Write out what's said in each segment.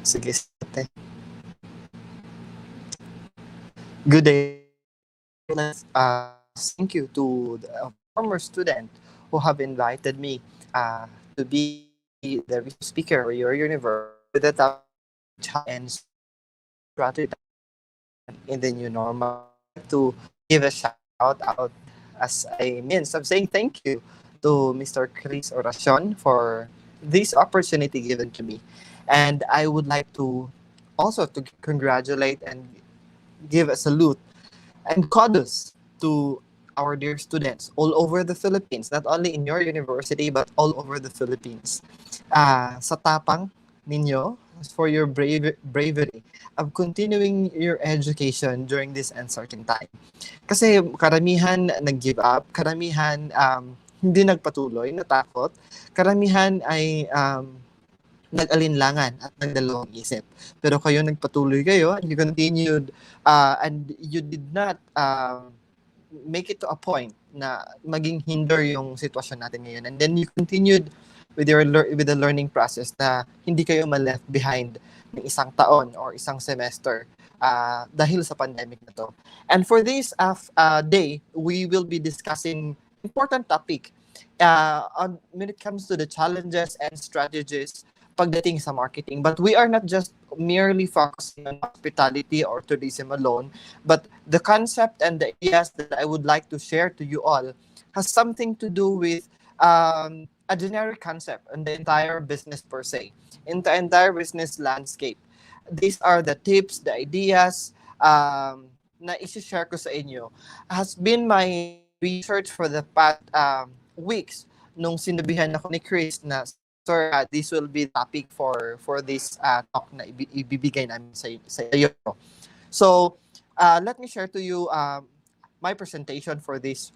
Sige, ate. Good day. Thank you to the former student who have invited me to be the resource speaker for your university with the topic and strategy in the new normal. I would like to give a shout out as a means of saying thank you to Mr. Chris Oracion for this opportunity given to me. And I would like to also to congratulate and give a salute and kudos to our dear students all over the Philippines, not only in your university but all over the Philippines. Sa tapang ninyo, for your bravery of continuing your education during this uncertain time. Kasi karamihan nag-give up, karamihan hindi nagpatuloy, natakot, karamihan ay nag-alinlangan at nagdalawang isip. Pero kayo nagpatuloy kayo and you continued and you did not make it to a point na maging hinder yung sitwasyon natin ngayon. And then you continued with with the learning process na hindi kayo ma-left behind ng isang taon or isang semester dahil sa pandemic na to. And for this day, we will be discussing important topic when it comes to the challenges and strategies pagdating sa marketing. But we are not just merely focusing on hospitality or tourism alone, but the concept and the ideas that I would like to share to you all has something to do with a generic concept on the entire business per se, in the entire business landscape. These are the tips, the ideas na isi-share ko sa inyo. Has been my research for the past weeks nung sinabihan ako ni Chris na sir, this will be topic for this talk na ibibigay namin sa iyo. So, let me share to you my presentation for this,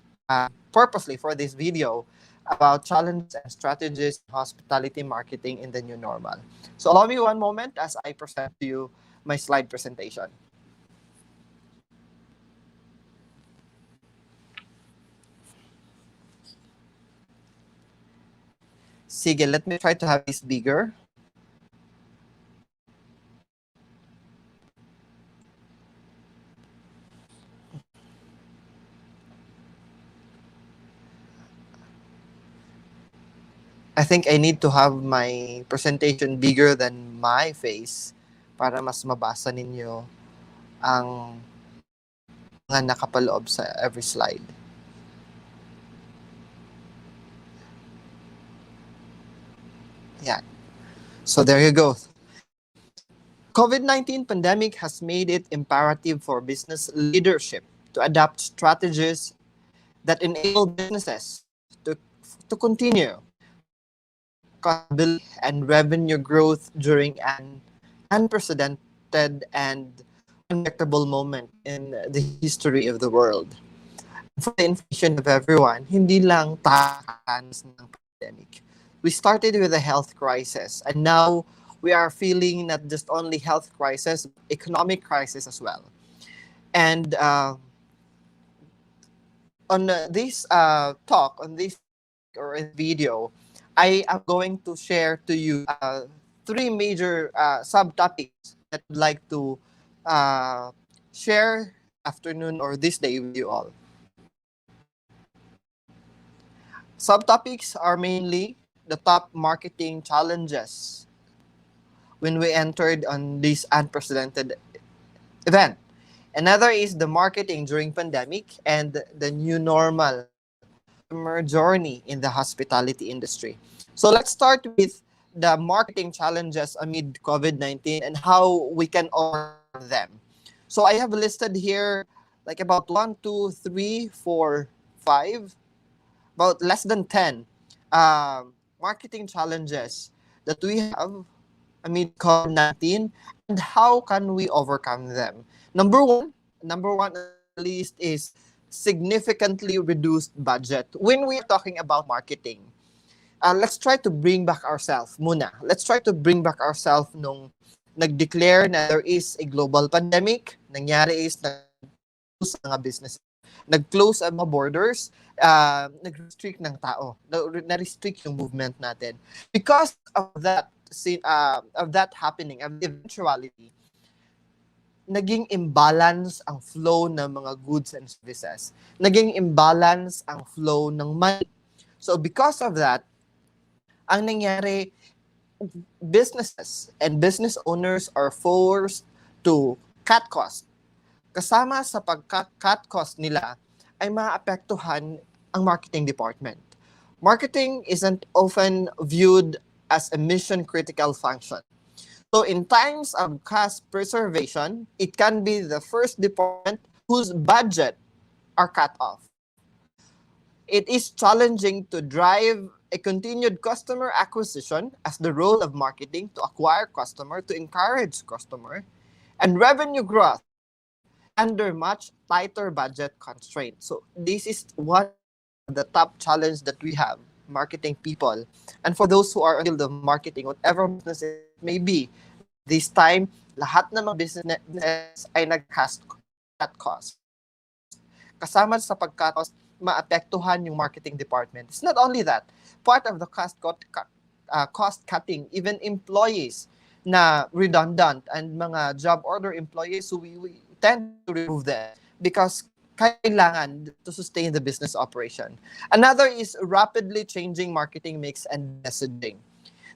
purposely for this video about challenges and strategies in hospitality marketing in the new normal. So, allow me one moment as I present to you my slide presentation. Sige, let me try to have this bigger. I think I need to have my presentation bigger than my face para mas mabasa ninyo ang mga nakapaloob sa every slide. Yeah. So there you go. COVID-19 pandemic has made it imperative for business leadership to adopt strategies that enable businesses to continue profitability and revenue growth during an unprecedented and unpredictable moment in the history of the world. For the information of everyone, hindi lang takas ng pandemic. We started with a health crisis, and now we are feeling not just only health crisis, economic crisis as well. And on this talk, on this or video, I am going to share to you three major subtopics that I'd like to share afternoon or this day with you all. Subtopics are mainly the top marketing challenges when we entered on this unprecedented event. Another is the marketing during pandemic and the new normal journey in the hospitality industry. So let's start with the marketing challenges amid COVID-19 and how we can overcome them. So I have listed here like about 1, 2, 3, 4, 5, about less than 10 marketing challenges that we have amid COVID-19 and how can we overcome them. Number one on the list is significantly reduced budget. When we are talking about marketing, let's try to bring back ourselves muna. Let's try to bring back ourselves nung nag-declare na there is a global pandemic. Nangyari is nag-close ang mga business. Nag-close ang mga borders. Nag-restrict ng tao. Na-restrict yung movement natin. Because of that happening, of the eventuality, naging imbalance ang flow ng mga goods and services. Naging imbalance ang flow ng money. So because of that, ang nangyari, businesses and business owners are forced to cut cost. Kasama sa pag-cut cost nila ay maapektuhan ang marketing department. Marketing isn't often viewed as a mission-critical function. So in times of cost preservation, it can be the first department whose budget are cut off. It is challenging to drive a continued customer acquisition as the role of marketing to acquire customer, to encourage customer, and revenue growth under much tighter budget constraints. So this is one of the top challenge that we have, marketing people. And for those who are in the field of marketing, whatever business it may be, this time, lahat ng mga business ay nag-cut cost. Kasama sa pag-cut cost, maapektuhan yung marketing department. It's not only that, part of the cost cutting, even employees na redundant and mga job order employees, so we tend to remove them because kailangan to sustain the business operation. Another is rapidly changing marketing mix and messaging.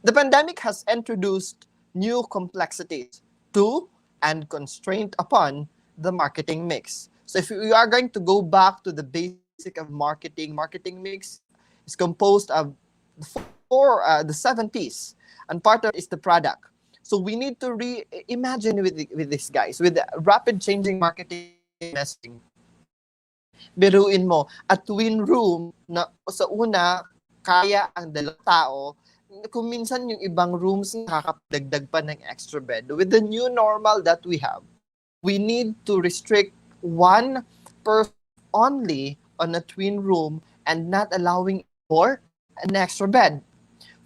The pandemic has introduced new complexities to and constraint upon the marketing mix. So if we are going to go back to the basic of marketing mix is composed of the 7 P's, and part of it is the product. So we need to reimagine with these guys, with the rapid changing marketing messaging. Biruin mo, a twin room na sa una, kaya ang dalawang tao, kung minsan yung ibang rooms nakakapagdagdag pa ng extra bed. With the new normal that we have, we need to restrict one person only on a twin room and not allowing for an extra bed.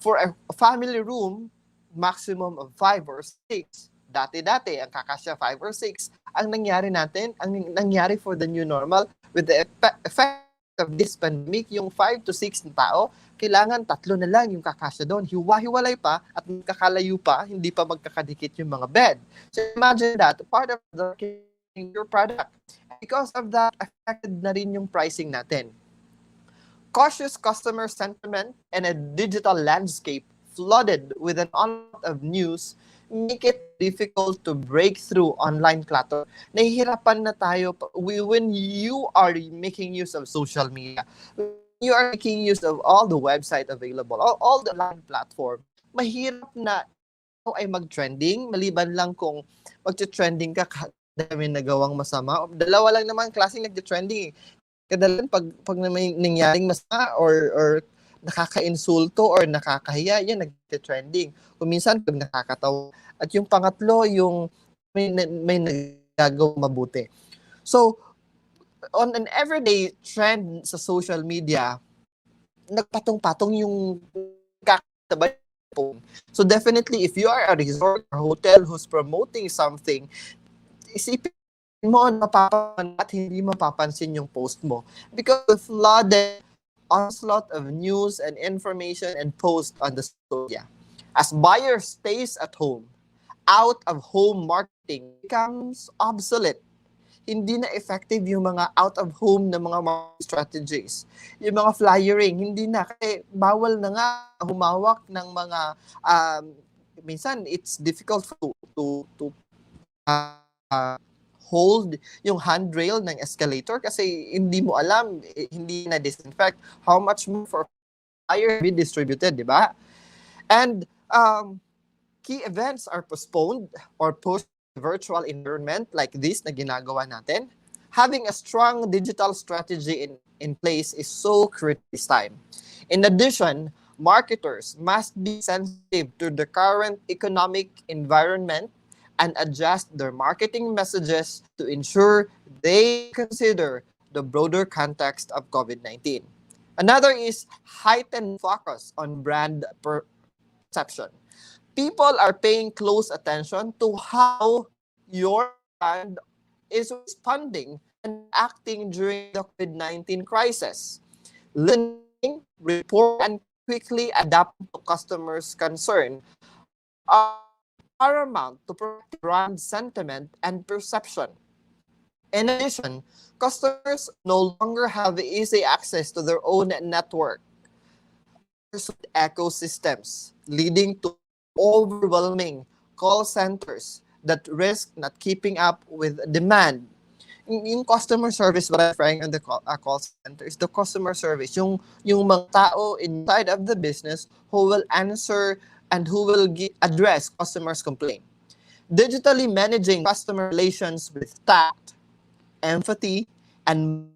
For a family room, maximum of 5 or 6. Dati-dati, ang kakasya 5 or 6. Ang nangyari for the new normal, with the effect of this pandemic, yung 5 to 6 na tao, kailangan 3 na lang yung kakasya doon. Hiwa-hiwalay pa at magkakalayo pa, hindi pa magkakadikit yung mga bed. So imagine that, part of your product. Because of that, affected na rin yung pricing natin. Cautious customer sentiment and a digital landscape flooded with an onslaught of news make it difficult to break through online clutter. Nahihirapan na tayo when you are making use of social media, when you are making use of all the website available, all the online platform, mahirap na ito ay mag-trending, maliban lang kung mag-trending ka dami nagawang masama. Dalawa lang naman klaseng nag-trending. Kadalan pag may nangyaring masama or nakaka-insulto or nakakahiya, yan nag-trending. Kung minsan pag nakakatawa. At yung pangatlo, yung may nagagawang mabuti. So, on an everyday trend sa social media, nagpatong-patong yung kakasabay. So definitely, if you are a resort or hotel who's promoting something, isipin mo mapapansin at hindi mapapansin yung post mo because the flooded onslaught of news and information and posts on the social media. As buyers stays at home, out-of-home marketing becomes obsolete. Hindi na effective yung mga out-of-home na mga marketing strategies. Yung mga flyering, hindi na. Kasi bawal na nga humawak ng mga, minsan it's difficult to hold yung handrail ng escalator kasi hindi mo alam, hindi na disinfect how much more for fire be distributed, di ba? And key events are postponed or pushed to virtual environment like this na ginagawa natin. Having a strong digital strategy in place is so critical this time. In addition, marketers must be sensitive to the current economic environment and adjust their marketing messages to ensure they consider the broader context of COVID-19. Another is heightened focus on brand perception. People are paying close attention to how your brand is responding and acting during the COVID-19 crisis. Listening, report, and quickly adapt to customers' concern are paramount to protect brand sentiment and perception. In addition, customers no longer have easy access to their own network ecosystems, leading to overwhelming call centers that risk not keeping up with demand. Yung customer service, what I'm referring on the call center is the customer service. Yung mga tao inside of the business who will answer and who will address customers' complaint. Digitally managing customer relations with tact, empathy, and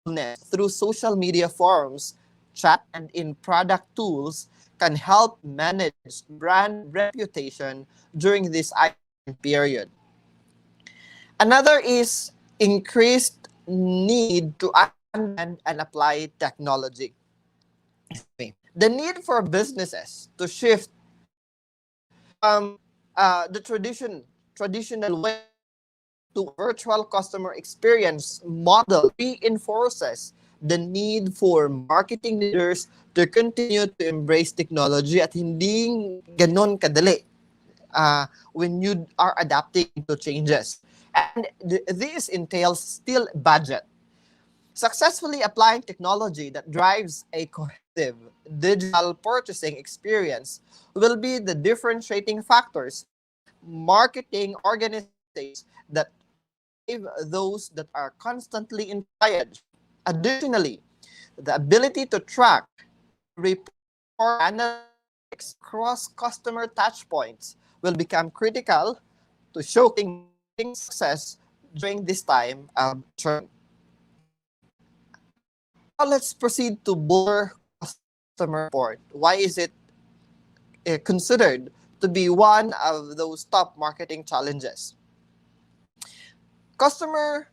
mindfulness through social media forums, chat, and in product tools can help manage brand reputation during this period. Another is increased need to understand and apply technology. The need for businesses to shift from the traditional way to virtual customer experience model reinforces the need for marketing leaders to continue to embrace technology at hindi ganon kadali when you are adapting to changes. And this entails still budget. Successfully applying technology that drives a cohesive digital purchasing experience will be the differentiating factors marketing organizations that those that are constantly in triage. Additionally, the ability to track, report, analytics across customer touchpoints will become critical to showcasing success during this time of churn. Now let's proceed to bolder customer report. Why is it considered to be one of those top marketing challenges? Customer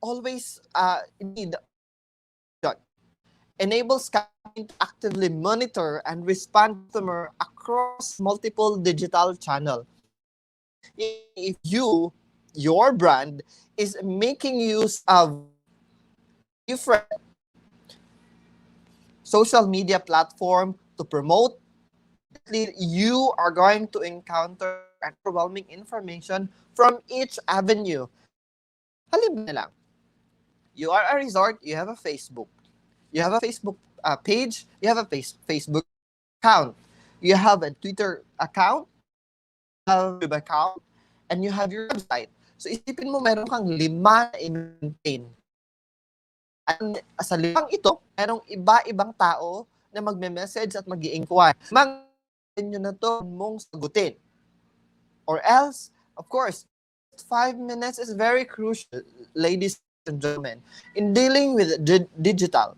always need enables company to actively monitor and respond to customer across multiple digital channels. If your brand is making use of different social media platform to promote, you are going to encounter overwhelming information from each avenue. Halimbawa na lang, you are a resort, you have a Facebook. You have a Facebook page, you have a Facebook account. You have a Twitter account, you have a YouTube account, and you have your website. So isipin mo meron kang 5 na i-maintain. At sa 5 ito, merong iba-ibang tao na magme-message at mag-i-inquire. Nyo na to mong sagutin. Or else, of course, 5 minutes is very crucial, ladies and gentlemen, in dealing with digital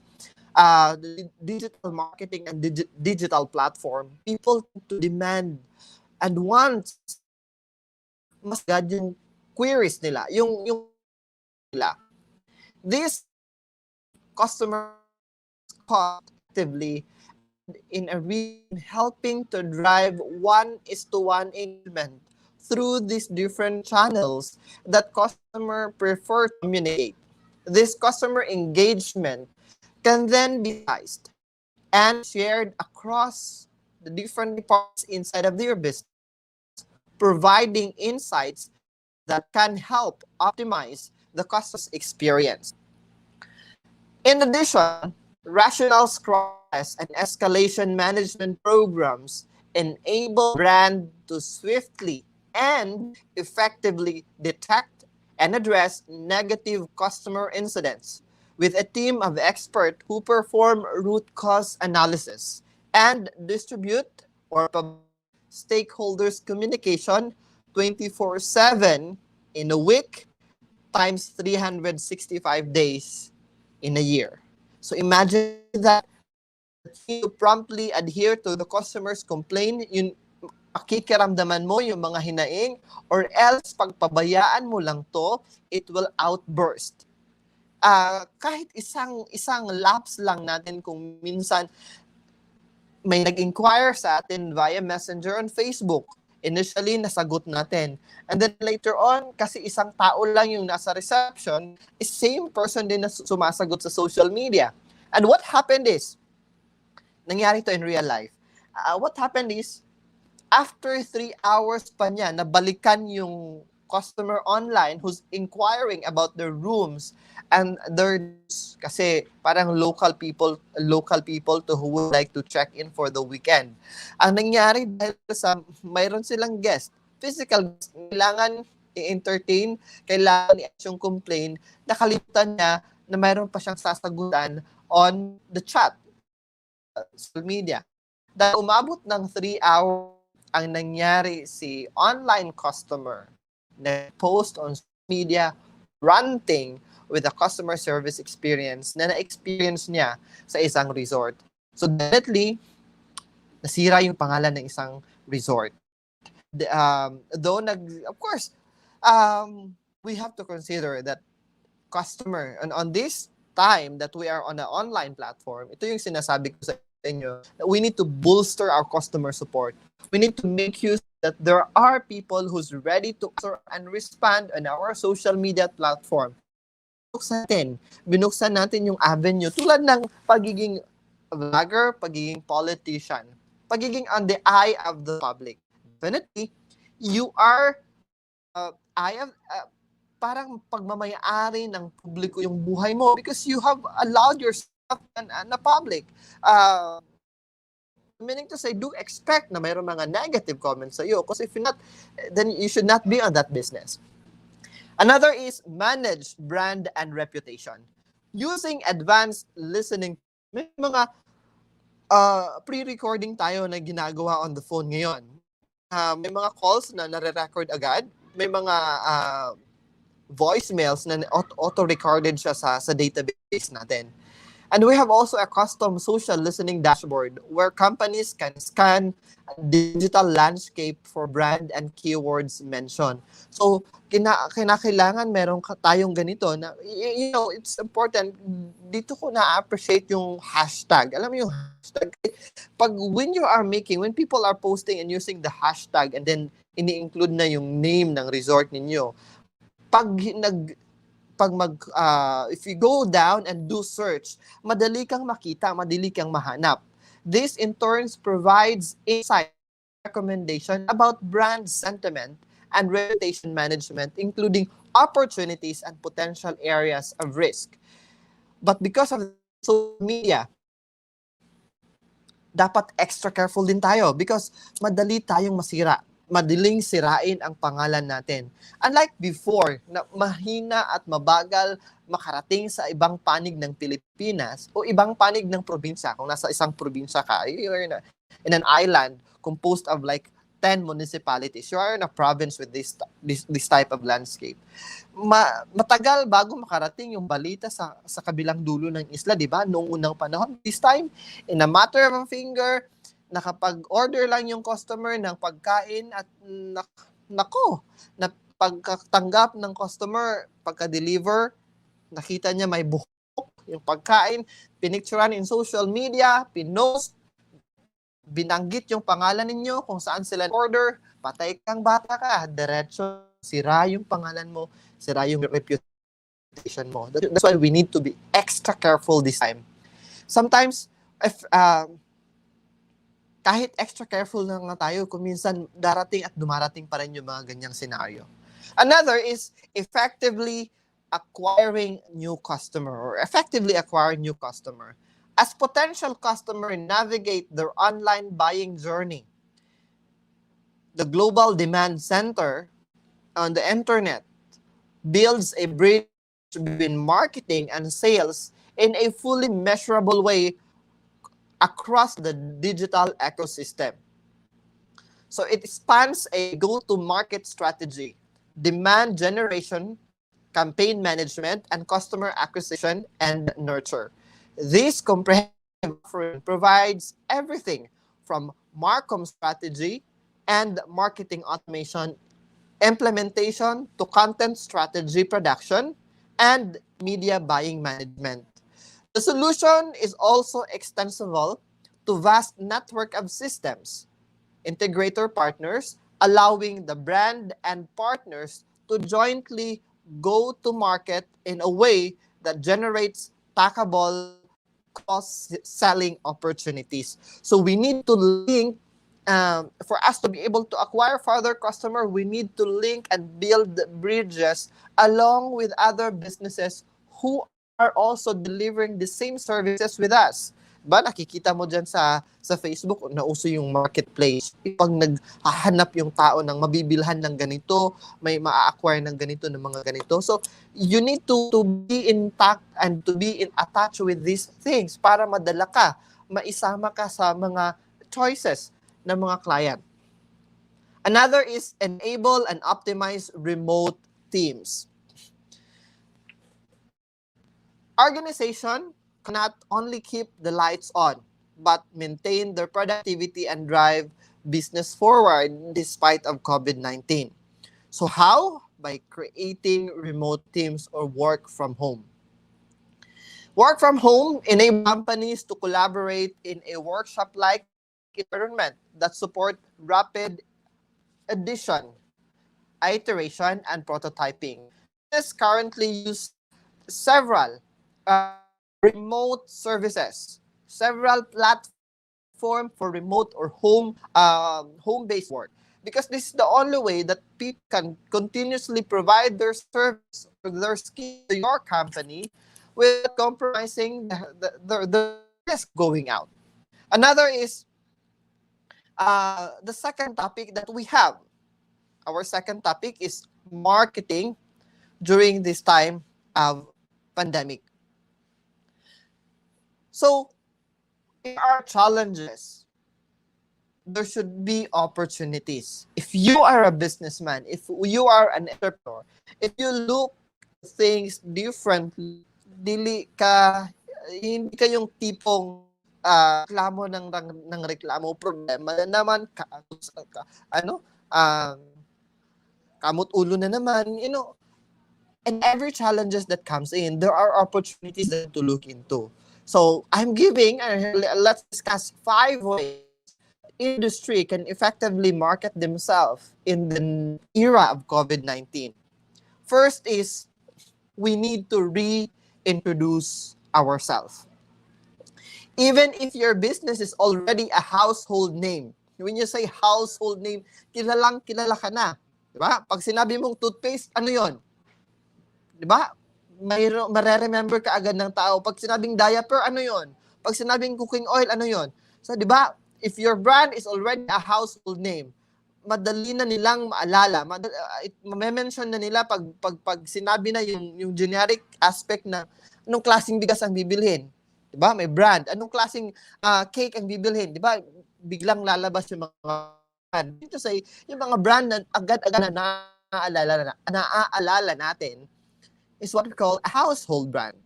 marketing and digital platform. People to demand and want mas agad yung queries nila, yung nila. This customer actively in a region helping to drive 1:1 engagement through these different channels that customer prefer to communicate. This customer engagement can then be sized and shared across the different parts inside of your business, providing insights that can help optimize the customer's experience. In addition, rational process and escalation management programs enable brand to swiftly and effectively detect and address negative customer incidents with a team of experts who perform root cause analysis and distribute or stakeholders communication 24/7 in a week times 365 days in a year. So imagine that you promptly adhere to the customer's complaint, yung makikiramdaman mo yung mga hinaing, or else pagpabayaan mo lang to, it will outburst. Kahit isang lapse lang natin kung minsan may nag-inquire sa atin via Messenger on Facebook. Initially, nasagot natin. And then later on, kasi isang tao lang yung nasa reception, is same person din na sumasagot sa social media. And what happened is, nangyari to in real life. What happened is, after 3 hours pa niya, nabalikan yung customer online who's inquiring about their rooms and their, kasi parang local people to who would like to check in for the weekend. Ang nangyari dahil sa mayroon silang guest, physical guest, kailangan i-entertain, kailangan i-ask yung complaint, nakalimutan niya na mayroon pa siyang sasagutan on the chat, social media. Dahil umabot ng 3 hours ang nangyari, si online customer na post on social media ranting with the customer service experience na na-experience niya sa isang resort. So definitely, nasira yung pangalan ng isang resort. Of course, we have to consider that customer, and on this time that we are on an online platform, ito yung sinasabi ko sa inyo, that we need to bolster our customer support. We need to make use that there are people who's ready to answer and respond on our social media platform. Binuksan natin yung avenue tulad ng pagiging vlogger, pagiging politician, pagiging on the eye of the public. Definitely, you are parang pagmamayari ng publiko yung buhay mo because you have allowed yourself na public. Meaning to say, do expect na mayroong mga negative comments sa iyo because if not, then you should not be on that business. Another is manage brand and reputation. Using advanced listening, may mga pre-recording tayo na ginagawa on the phone ngayon. May mga calls na nare-record agad. May mga voicemails na auto-recorded siya sa database natin. And we have also a custom social listening dashboard where companies can scan digital landscape for brand and keywords mentioned. So, kinakailangan meron tayong ganito na, it's important. Dito ko na-appreciate yung hashtag. Alam mo yung hashtag? When people are posting and using the hashtag and then ini-include na yung name ng resort ninyo, if you go down and do search, madali kang makita, madali kang mahanap. This in turn provides insight, recommendation about brand sentiment and reputation management, including opportunities and potential areas of risk. But because of social media, dapat extra careful din tayo because madali tayong masira. Madaling sirain ang pangalan natin. Unlike before, na mahina at mabagal makarating sa ibang panig ng Pilipinas o ibang panig ng probinsya. Kung nasa isang probinsya ka, you're in an island composed of like 10 municipalities. You are in a province with this type of landscape. Matagal bago makarating yung balita sa kabilang dulo ng isla, di ba? Noong unang panahon. This time, in a matter of a finger, nakapag-order lang yung customer ng pagkain at na pagkatanggap ng customer, pagka-deliver, nakita niya may buhok yung pagkain, pinicturean in social media, pinost, binanggit yung pangalan ninyo, kung saan sila order, patay kang bata ka, diretso, sira yung pangalan mo, sira yung reputation mo. That's why we need to be extra careful this time. Sometimes, if kahit extra careful na nga tayo, kung minsan darating at dumarating pa rin yung mga ganyang scenario. Another is effectively acquiring new customer or effectively acquiring new customer. As potential customer navigate their online buying journey, the global demand center on the internet builds a bridge between marketing and sales in a fully measurable way across the digital ecosystem. So it spans a go-to-market strategy, demand generation, campaign management, and customer acquisition and nurture. This comprehensive offering provides everything from marcom strategy and marketing automation implementation to content strategy production and media buying management. The solution is also extensible to vast network of systems, integrator partners, allowing the brand and partners to jointly go to market in a way that generates packable cross-selling opportunities. So we need to link for us to be able to acquire further customer, we need to link and build bridges along with other businesses who are also delivering the same services with us. Ba, nakikita mo dyan sa Facebook, nauso yung marketplace. Pag naghahanap yung tao ng mabibilhan ng ganito, may ma-acquire ng ganito, ng mga ganito. So, you need to be intact and to be in attach with these things para madala ka, maisama ka sa mga choices ng mga client. Another is enable and optimize remote teams. Organization cannot only keep the lights on, but maintain their productivity and drive business forward despite of COVID-19. So how? By creating remote teams or work from home. Work from home enables companies to collaborate in a workshop-like environment that support rapid addition, iteration, and prototyping. This currently use several remote services, several platforms for remote or home-based work, because this is the only way that people can continuously provide their service or their skill to your company without compromising the risk going out. Another is the second topic that we have. Our second topic is marketing during this time of pandemic. So, if there are challenges, there should be opportunities. If you are a businessman, if you are an entrepreneur, if you look at things differently, hindi ka yung tipong reklamo ng reklamo, problema na naman, kamot ulo na naman, and every challenges that comes in, there are opportunities that to look into. So I'm giving, let's discuss 5 ways industry can effectively market themselves in the era of COVID-19. First is, we need to reintroduce ourselves. Even if your business is already a household name, when you say household name, kilala ka na. Diba? Pag sinabi mong toothpaste, ano yon? Diba? Mareremember ka agad ng tao. Pag sinabing diaper, ano yon? Pag sinabing cooking oil, ano yon? So, diba? If your brand is already a household name, madali na nilang maalala. Mamention na nila pag sinabi na yung generic aspect na anong klaseng bigas ang bibilhin. Diba? May brand. Anong klaseng cake ang bibilhin. Diba? Biglang lalabas yung mga brand. Dito say, yung mga brand na agad-agad na naaalala natin is what we call a household brand.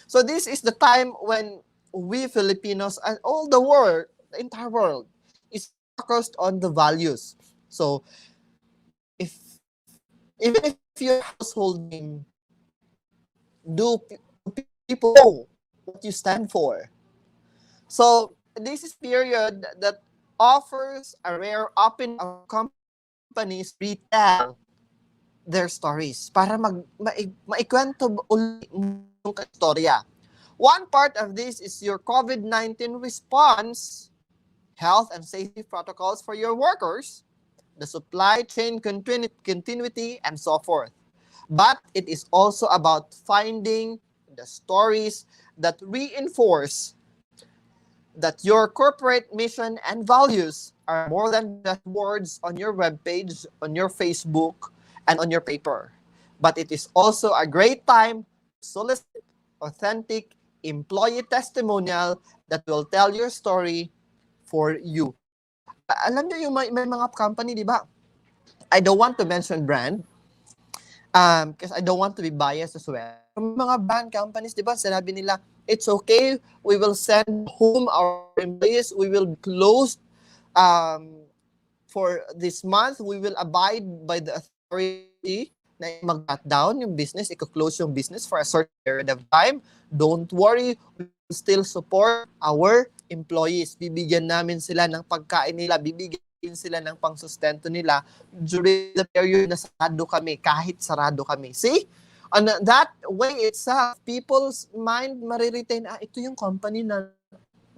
So this is the time when we Filipinos and all the world, the entire world, is focused on the values. So even if your household name, do people know what you stand for? So this is period that offers a rare opening of companies retell their stories para maikwento ulit yung istorya. One part of this is your COVID-19 response, health and safety protocols for your workers, the supply chain continuity, and so forth. But it is also about finding the stories that reinforce that your corporate mission and values are more than just words on your webpage, on your Facebook, and on your paper. But it is also a great time to solicit authentic employee testimonial that will tell your story for you. Alam niyo yung may mga company, di ba? I don't want to mention brand because I don't want to be biased as well. Yung mga brand companies, di ba, sinabi nila, it's okay, we will send home our employees, we will close for this month, we will abide by the authority na mag-cut down yung business, i-close yung business for a certain period of time. Don't worry, we will still support our employees. Bibigyan namin sila ng pagkain nila, bibigyan sila ng pangsustento nila during the period na sarado kami, kahit sarado kami. See? On that way itself, people's mind mariretain, ito yung company na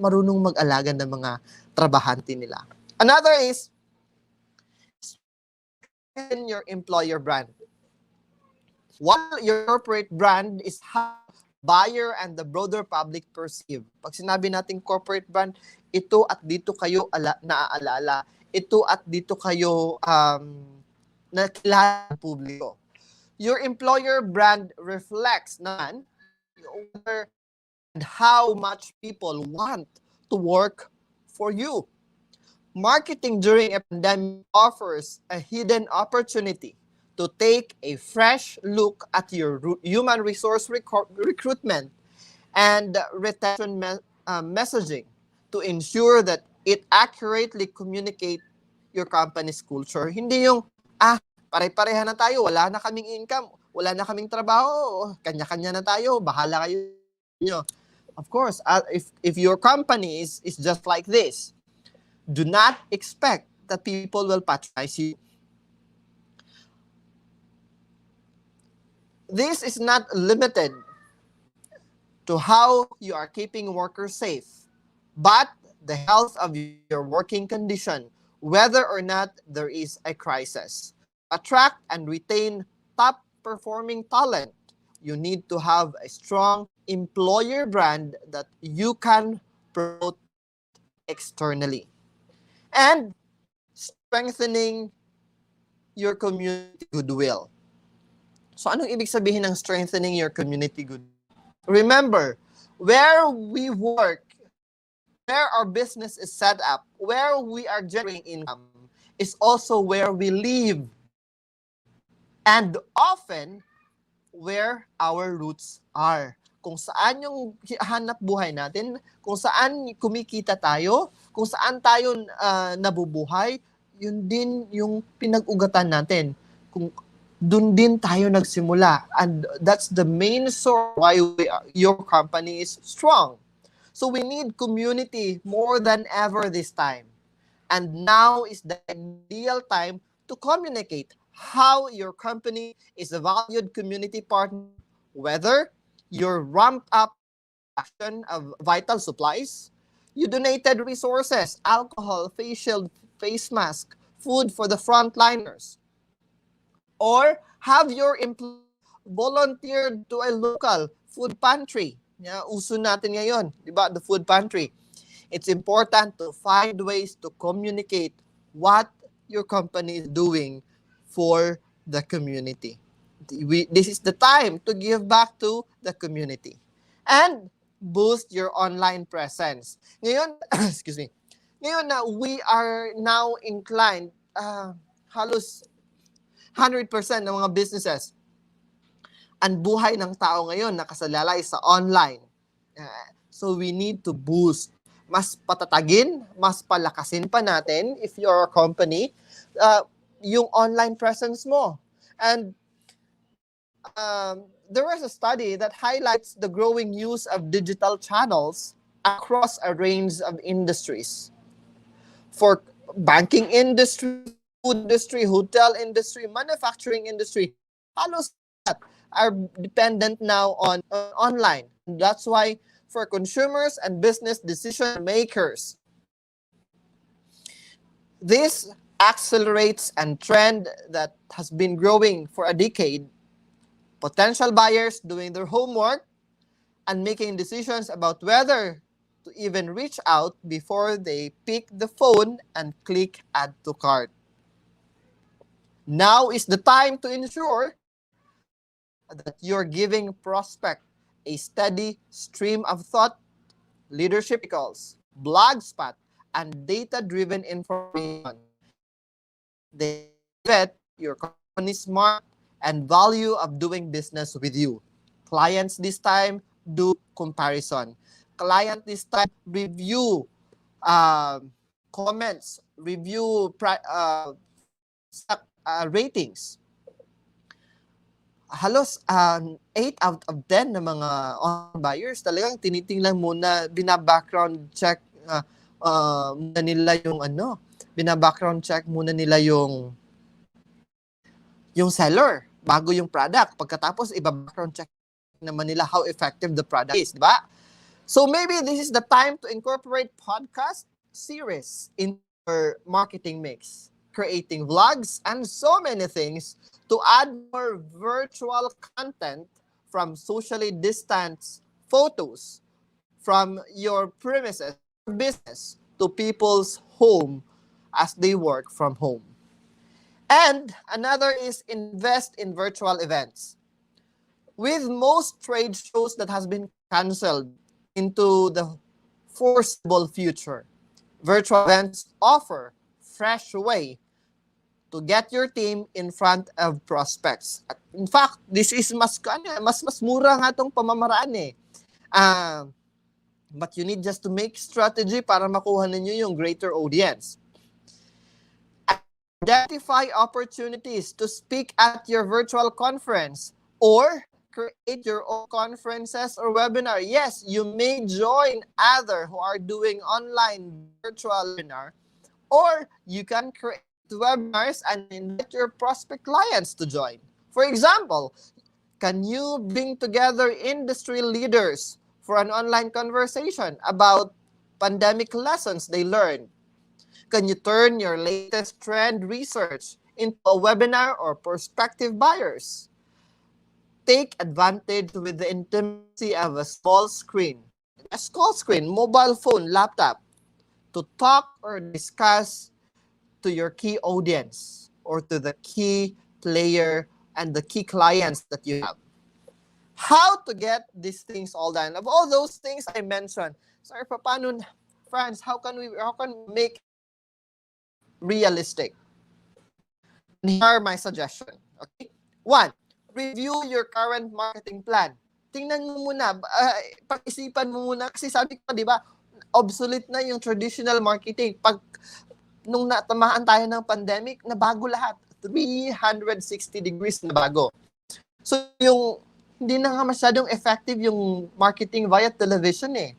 marunong mag-alaga ng mga trabahante nila. Another is strengthen your employer brand. While your corporate brand is how buyer and the broader public perceive. Pag sinabi natin corporate brand, ito at dito kayo naaalala. Ito at dito kayo nakilala ng publiko. Your employer brand reflects naman whether and how much people want to work for you. Marketing during a pandemic offers a hidden opportunity to take a fresh look at your human resource recruitment and retention messaging to ensure that it accurately communicates your company's culture. Hindi yung, pare-pareha na tayo, wala na kaming income, wala na kaming trabaho, kanya-kanya na tayo, bahala kayo. Of course, if your company is just like this, do not expect that people will patronize you. This is not limited to how you are keeping workers safe, but the health of your working condition, whether or not there is a crisis. Attract and retain top-performing talent. You need to have a strong employer brand that you can promote externally. And strengthening your community goodwill. So anong ibig sabihin ng strengthening your community goodwill? Remember, where we work, where our business is set up, where we are generating income, is also where we live. And often, where our roots are. Kung saan yung hanap buhay natin, kung saan kumikita tayo, kung saan tayo nabubuhay, yun din yung pinag-ugatan natin. Kung dun din tayo nagsimula. And that's the main source why your company is strong. So we need community more than ever this time. And now is the ideal time to communicate how your company is a valued community partner, whether you're ramped up action of vital supplies, you donated resources, alcohol, face shield, face mask, food for the frontliners, or have your employees volunteered to a local food pantry. Uso natin ngayon, di ba? The food pantry. It's important to find ways to communicate what your company is doing for the community. This is the time to give back to the community. And boost your online presence. Ngayon, excuse me. Ngayon na we are now inclined, halos 100% ng mga businesses, ang buhay ng tao ngayon nakasalalay sa online. So we need to boost. Mas patatagin, mas palakasin pa natin, if you're a company, yung online presence mo. And there was a study that highlights the growing use of digital channels across a range of industries. For banking industry, food industry, hotel industry, manufacturing industry, halos are dependent now on online. That's why for consumers and business decision makers, this accelerates a trend that has been growing for a decade. Potential buyers doing their homework and making decisions about whether to even reach out before they pick the phone and click add to cart. Now is the time to ensure that you're giving prospect a steady stream of thought, leadership articles, blogspot, and data-driven information. They vet your company's smart and value of doing business with you. Clients this time do comparison. Client this time review comments, review ratings. Halos 8 out of 10 na mga online buyers talagang tinitingnan muna, bina-background check muna nila yung bina-background check muna nila yung seller bago yung product. Pagkatapos iba-background check naman nila how effective the product is, di ba? So maybe this is the time to incorporate podcast series in your marketing mix, creating vlogs, and so many things to add more virtual content from socially distanced photos from your premises, your business, to people's home as they work from home. And another is invest in virtual events. With most trade shows that has been canceled into the foreseeable future, virtual events offer fresh way to get your team in front of prospects. At in fact, this is mas mura nga tong pamamaraan eh. But you need just to make strategy para makuha ninyo yung greater audience. Identify opportunities to speak at your virtual conference or create your own conferences or webinar. Yes, you may join others who are doing online virtual webinar, or you can create webinars and invite your prospect clients to join. For example, can you bring together industry leaders for an online conversation about pandemic lessons they learned? Can you turn your latest trend research into a webinar or prospective buyers? Take advantage with the intimacy of a small screen, mobile phone, laptop, to talk or discuss to your key audience or to the key player and the key clients that you have. How to get these things all done? Of all those things I mentioned, sir, paano, Franz, how can we make realistic? And here are my suggestion. Okay? 1, review your current marketing plan. Tingnan mo muna, pag-isipan mo muna, kasi sabi ko, di ba, obsolete na yung traditional marketing. Nung natamaan tayo ng pandemic, nabago lahat. 360 degrees na bago. So, hindi na nga masyadong effective yung marketing via television eh.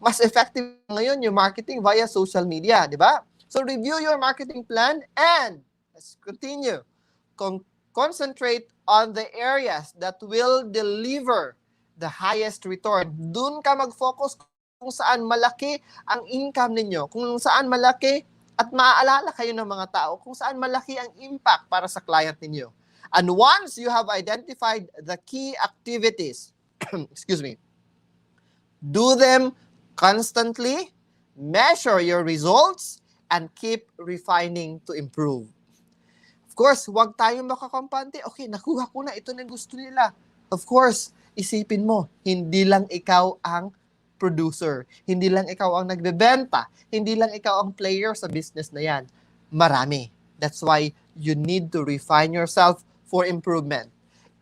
Mas effective ngayon yung marketing via social media, di ba? So, review your marketing plan and let's continue. Concentrate on the areas that will deliver the highest return. Doon ka mag-focus kung saan malaki ang income ninyo, kung saan malaki at maaalala kayo ng mga tao, kung saan malaki ang impact para sa client ninyo. And once you have identified the key activities, excuse me, do them constantly, measure your results, and keep refining to improve. Of course, huwag tayong makakampante. Okay, nakuha ko na, ito na gusto nila. Of course, isipin mo, hindi lang ikaw ang producer, hindi lang ikaw ang nagbebenta, hindi lang ikaw ang player sa business na yan. Marami. That's why you need to refine yourself for improvement.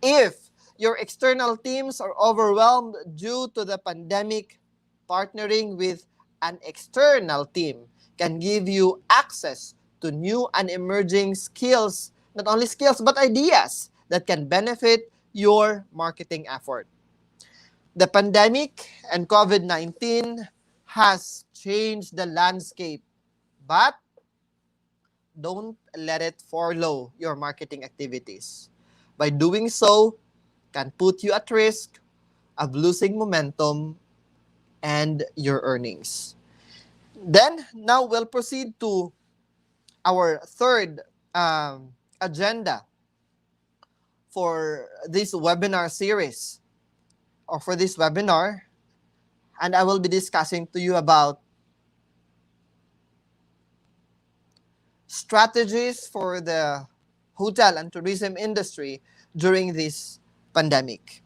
If your external teams are overwhelmed due to the pandemic, partnering with an external team can give you access to new and emerging skills, not only skills, but ideas that can benefit your marketing effort. The pandemic and COVID-19 has changed the landscape, but don't let it follow your marketing activities. By doing so, can put you at risk of losing momentum and your earnings. Then, now we'll proceed to our third agenda for this webinar series, or for this webinar, and I will be discussing to you about strategies for the hotel and tourism industry during this pandemic.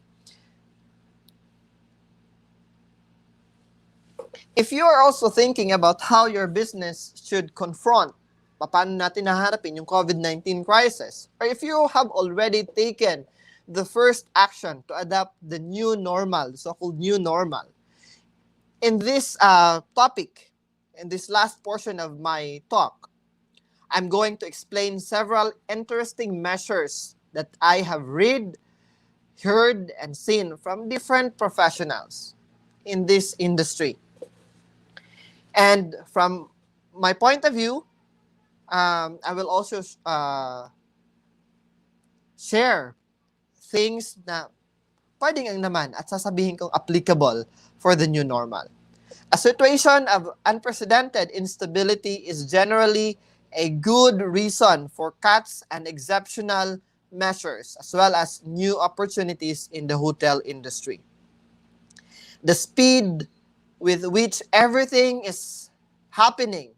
If you are also thinking about how your business should confront paano natin naharapin yung COVID-19 crisis, or if you have already taken the first action to adapt the new normal, the so-called new normal, in this topic, in this last portion of my talk, I'm going to explain several interesting measures that I have read, heard, and seen from different professionals in this industry. And from my point of view, I will also share things na pwedeng ang naman at sasabihin kong applicable for the new normal. A situation of unprecedented instability is generally a good reason for cuts and exceptional measures, as well as new opportunities in the hotel industry. The speed with which everything is happening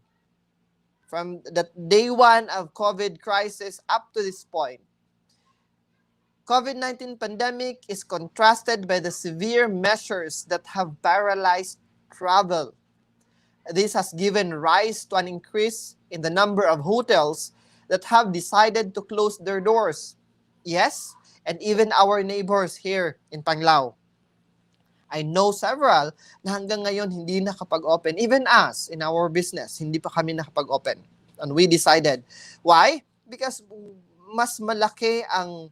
from the day one of COVID crisis up to this point, COVID-19 pandemic is contrasted by the severe measures that have paralyzed travel. This has given rise to an increase in the number of hotels that have decided to close their doors. Yes, and even our neighbors here in Panglao. I know several na hanggang ngayon hindi nakapag-open. Even us, in our business, hindi pa kami nakapag-open. And we decided. Why? Because mas malaki ang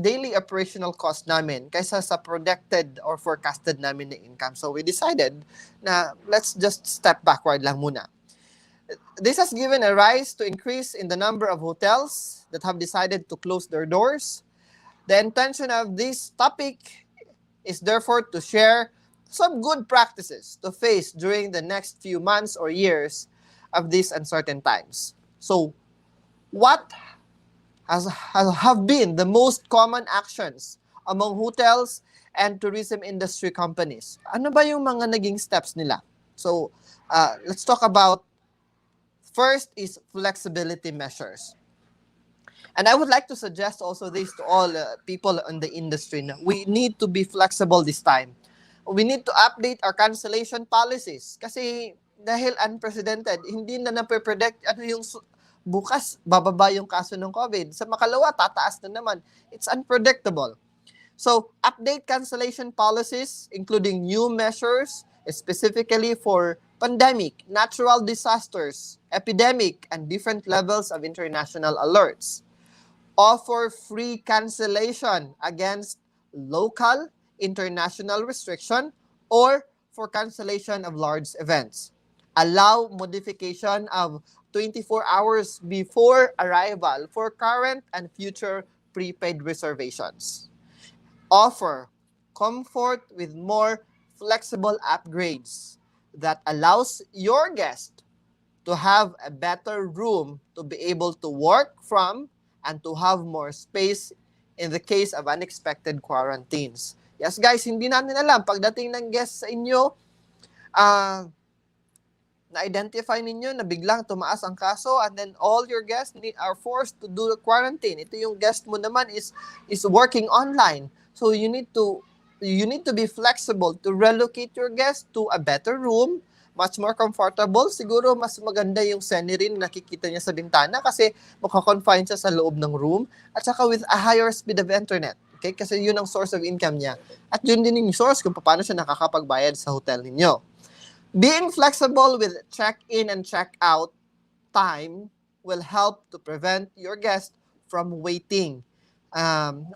daily operational cost namin kaysa sa projected or forecasted namin na income. So we decided na let's just step backward lang muna. This has given a rise to increase in the number of hotels that have decided to close their doors. The intention of this topic is therefore to share some good practices to face during the next few months or years of these uncertain times. So, what have been the most common actions among hotels and tourism industry companies? Ano ba yung mga naging steps nila? So, let's talk about, first is flexibility measures. And I would like to suggest also this to all people in the industry. We need to be flexible this time. We need to update our cancellation policies. Kasi dahil unprecedented, hindi na nape-predict ano yung bukas bababa yung kaso ng COVID. Sa makalawa, tataas na naman. It's unpredictable. So, update cancellation policies, including new measures, specifically for pandemic, natural disasters, epidemic, and different levels of international alerts. Offer free cancellation against local, international restriction, or for cancellation of large events. Allow modification of 24 hours before arrival for current and future prepaid reservations. Offer comfort with more flexible upgrades that allows your guest to have a better room to be able to work from and to have more space in the case of unexpected quarantines. Yes guys, hindi natin alam, pagdating ng guest sa inyo, na-identify ninyo na biglang tumaas ang kaso and then all your guests are forced to do the quarantine. Ito yung guest mo naman is working online. So you need to be flexible to relocate your guest to a better room, much more comfortable. Siguro mas maganda yung scenery na nakikita niya sa bintana kasi makakonfine siya sa loob ng room at saka with a higher speed of internet. Okay? Kasi yun ang source of income niya. At yun din yung source kung paano siya nakakapagbayad sa hotel ninyo. Being flexible with check-in and check-out time will help to prevent your guest from waiting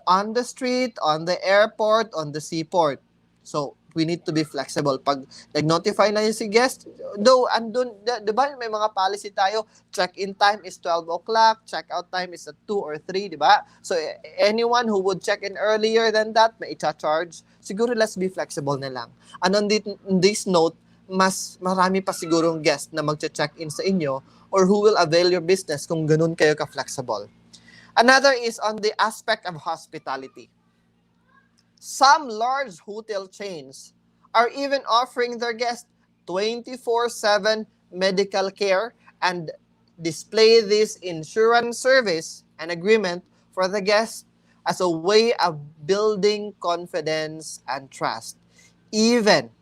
on the street, on the airport, on the seaport. So, we need to be flexible. Pag nag-notify na yung si guest, though, andun, diba, may mga policy tayo, check-in time is 12 o'clock, check-out time is at 2 or 3, diba? So, anyone who would check in earlier than that, may i-charge. Siguro, let's be flexible na lang. And on this note, mas marami pa sigurong guest na magche-check-in sa inyo or who will avail your business kung ganun kayo ka-flexible. Another is on the aspect of hospitality. Some large hotel chains are even offering their guests 24/7 medical care and display this insurance service and agreement for the guests as a way of building confidence and trust. Even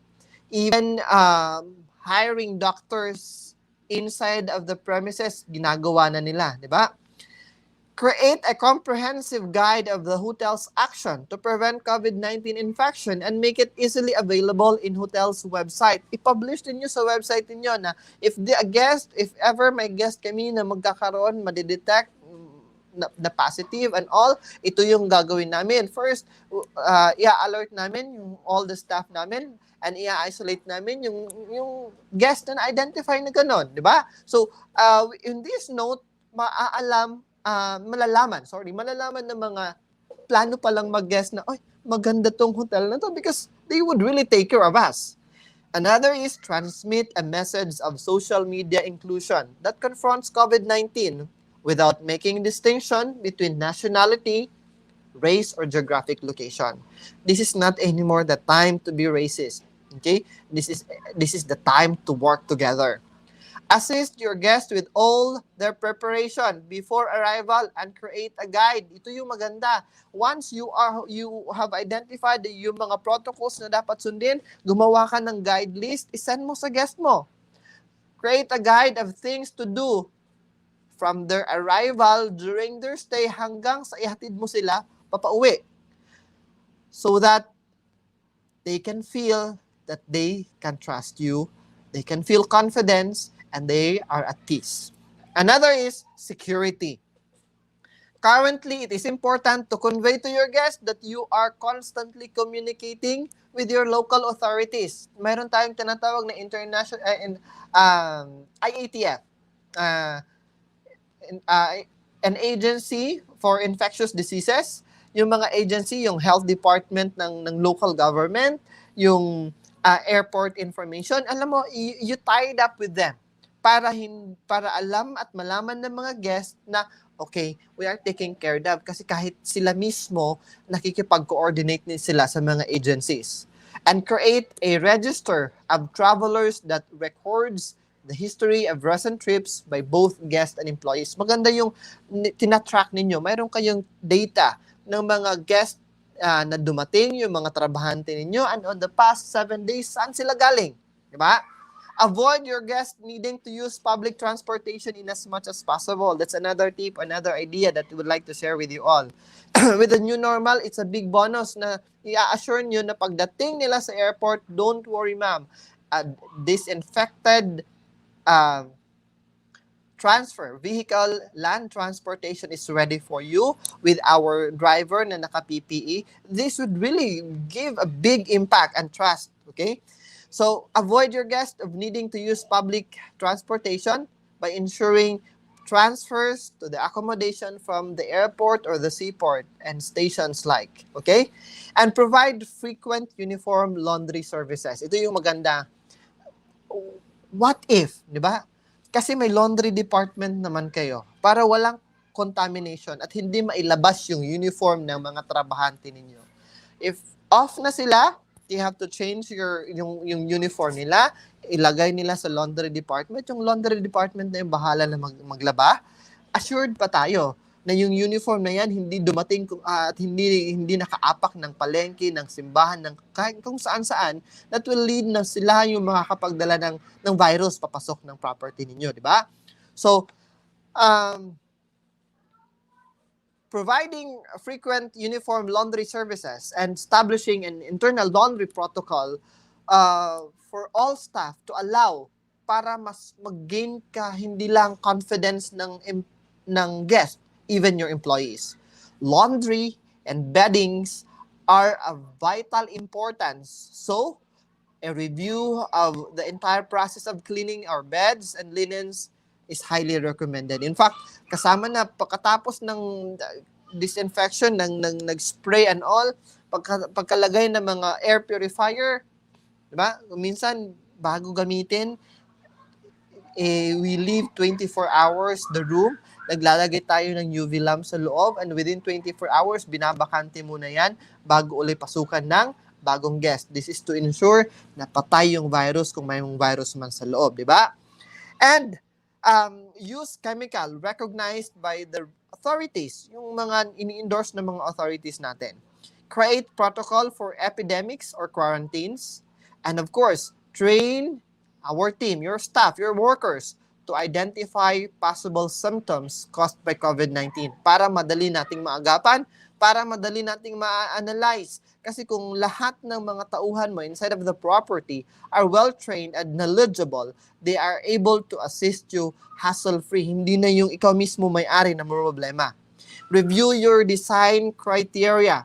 hiring doctors inside of the premises, ginagawa na nila, di ba? Create a comprehensive guide of the hotel's action to prevent COVID-19 infection and make it easily available in hotel's website. I-publish din nyo sa website niyo na if ever may guest kami na magkakaroon, madidetect na positive and all, ito yung gagawin namin. First, i-alert namin yung all the staff namin and i-isolate namin yung guest na na-identify na gano'n, di ba? So, in this note, malalaman ng mga plano palang mag-guest na, ay, maganda tong hotel na to because they would really take care of us. Another is transmit a message of social media inclusion that confronts COVID-19 without making distinction between nationality, race, or geographic location. This is not anymore the time to be racist. Okay? This is the time to work together. Assist your guest with all their preparation before arrival and create a guide. Ito yung maganda. Once you have identified yung mga protocols na dapat sundin, gumawa ka ng guide list, isend mo sa guest mo. Create a guide of things to do from their arrival during their stay hanggang sa ihatid mo sila papauwi. So that they can feel that they can trust you, they can feel confidence, and they are at peace. Another is security. Currently, it is important to convey to your guests that you are constantly communicating with your local authorities. Mayroon tayong tinatawag na international IATF, an agency for infectious diseases. Yung mga agency, yung health department ng local government, yung airport information, alam mo, you tied up with them para alam at malaman ng mga guests na okay, we are taking care of kasi kahit sila mismo nakikipag-coordinate din sila sa mga agencies. And create a register of travelers that records the history of recent trips by both guests and employees. Maganda yung tinatrack ninyo. Mayroon kayong data ng mga guests na dumating, yung mga trabahante ninyo, and on the past 7 days, saan sila galing? Diba? Avoid your guests needing to use public transportation in as much as possible. That's another tip, another idea that we would like to share with you all. With the new normal, it's a big bonus na i-assure nyo na pagdating nila sa airport, don't worry ma'am. Disinfected vehicle, land transportation is ready for you with our driver na naka-PPE. This would really give a big impact and trust, okay? So, avoid your guests of needing to use public transportation by ensuring transfers to the accommodation from the airport or the seaport and stations like, okay? And provide frequent uniform laundry services. Ito yung maganda. What if, di ba? Kasi may laundry department naman kayo para walang contamination at hindi mailabas yung uniform ng mga trabahante ninyo. If off na sila, you have to change yung uniform nila, ilagay nila sa laundry department. Yung laundry department na yung bahala na maglaba. Assured pa tayo na yung uniform na yan hindi dumating at hindi nakaapak ng palengke, ng simbahan, ng kahit kung saan-saan, that will lead na sila yung makakapagdala ng virus papasok ng property ninyo, di ba? So, providing frequent uniform laundry services and establishing an internal laundry protocol for all staff to allow para mas mag-gain ka hindi lang confidence ng guest, even your employees. Laundry and beddings are of vital importance. So, a review of the entire process of cleaning our beds and linens is highly recommended. In fact, kasama na pagkatapos ng disinfection, ng nag-spray and all, pagkalagay ng mga air purifier, diba? Minsan, bago gamitin, we leave 24 hours the room, naglalagay tayo ng UV lamp sa loob, and within 24 hours, binabakante muna yan bago ulit pasukan ng bagong guest. This is to ensure na patay yung virus kung may virus man sa loob, di ba? And use chemical recognized by the authorities, yung mga ini-endorse ng mga authorities natin. Create protocol for epidemics or quarantines. And of course, train our team, your staff, your workers, to identify possible symptoms caused by COVID-19 para madali nating maagapan, para madali nating ma-analyze. Kasi kung lahat ng mga tauhan mo inside of the property are well-trained and knowledgeable, they are able to assist you hassle-free. Hindi na yung ikaw mismo may-ari na problema. Review your design criteria,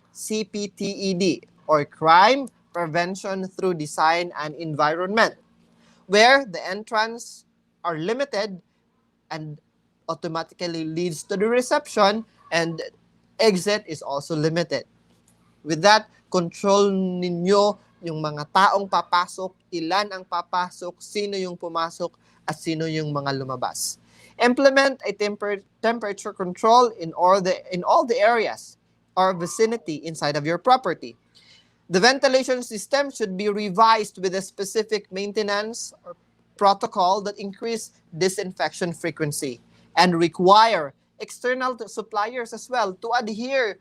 CPTED, or Crime Prevention Through Design and Environment, where the entrance are limited and automatically leads to the reception, and exit is also limited. With that, control ninyo yung mga taong papasok, ilan ang papasok, sino yung pumasok, at sino yung mga lumabas. Implement a temperature control in all the areas or vicinity inside of your property. The ventilation system should be revised with a specific maintenance or protocol that increase disinfection frequency and require external suppliers as well to adhere